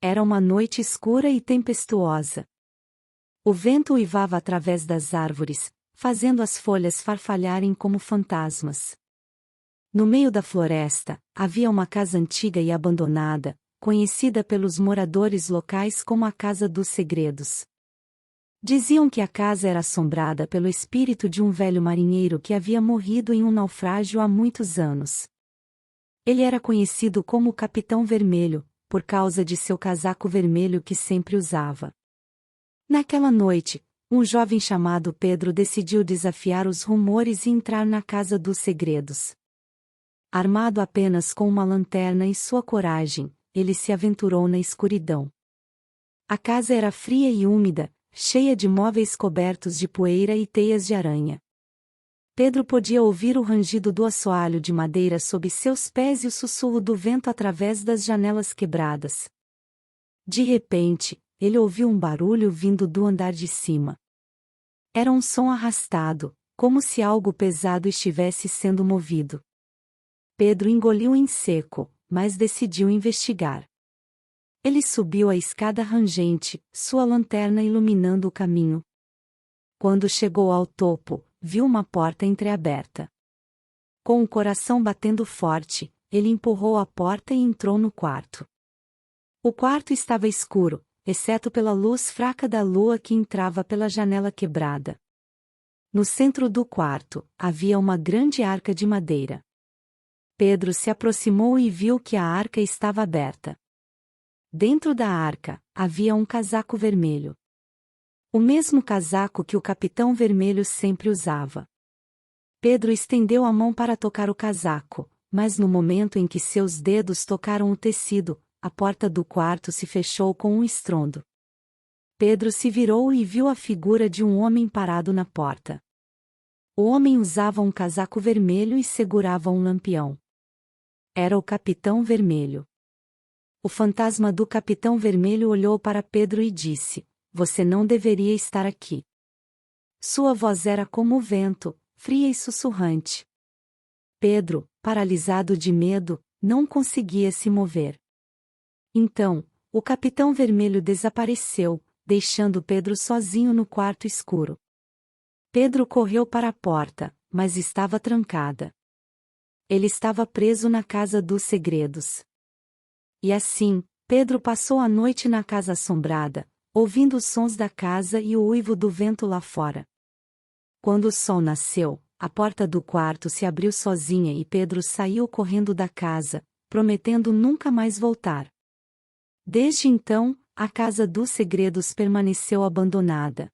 Era uma noite escura e tempestuosa. O vento uivava através das árvores, fazendo as folhas farfalharem como fantasmas. No meio da floresta, havia uma casa antiga e abandonada, conhecida pelos moradores locais como a Casa dos Segredos. Diziam que a casa era assombrada pelo espírito de um velho marinheiro que havia morrido em um naufrágio há muitos anos. Ele era conhecido como o Capitão Vermelho, por causa de seu casaco vermelho que sempre usava. Naquela noite, um jovem chamado Pedro decidiu desafiar os rumores e entrar na Casa dos Segredos. Armado apenas com uma lanterna e sua coragem, ele se aventurou na escuridão. A casa era fria e úmida, cheia de móveis cobertos de poeira e teias de aranha. Pedro podia ouvir o rangido do assoalho de madeira sob seus pés e o sussurro do vento através das janelas quebradas. De repente, ele ouviu um barulho vindo do andar de cima. Era um som arrastado, como se algo pesado estivesse sendo movido. Pedro engoliu em seco, mas decidiu investigar. Ele subiu a escada rangente, sua lanterna iluminando o caminho. Quando chegou ao topo, viu uma porta entreaberta. Com o coração batendo forte, ele empurrou a porta e entrou no quarto. O quarto estava escuro, exceto pela luz fraca da lua que entrava pela janela quebrada. No centro do quarto, havia uma grande arca de madeira. Pedro se aproximou e viu que a arca estava aberta. Dentro da arca, havia um casaco vermelho. O mesmo casaco que o Capitão Vermelho sempre usava. Pedro estendeu a mão para tocar o casaco, mas no momento em que seus dedos tocaram o tecido, a porta do quarto se fechou com um estrondo. Pedro se virou e viu a figura de um homem parado na porta. O homem usava um casaco vermelho e segurava um lampião. Era o Capitão Vermelho. O fantasma do Capitão Vermelho olhou para Pedro e disse: "Você não deveria estar aqui." Sua voz era como o vento, fria e sussurrante. Pedro, paralisado de medo, não conseguia se mover. Então, o Capitão Vermelho desapareceu, deixando Pedro sozinho no quarto escuro. Pedro correu para a porta, mas estava trancada. Ele estava preso na Casa dos Segredos. E assim, Pedro passou a noite na casa assombrada, ouvindo os sons da casa e o uivo do vento lá fora. Quando o sol nasceu, a porta do quarto se abriu sozinha e Pedro saiu correndo da casa, prometendo nunca mais voltar. Desde então, a Casa dos Segredos permaneceu abandonada.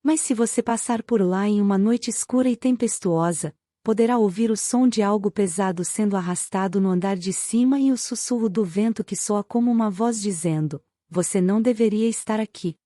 Mas se você passar por lá em uma noite escura e tempestuosa, poderá ouvir o som de algo pesado sendo arrastado no andar de cima e o sussurro do vento que soa como uma voz dizendo: "Você não deveria estar aqui."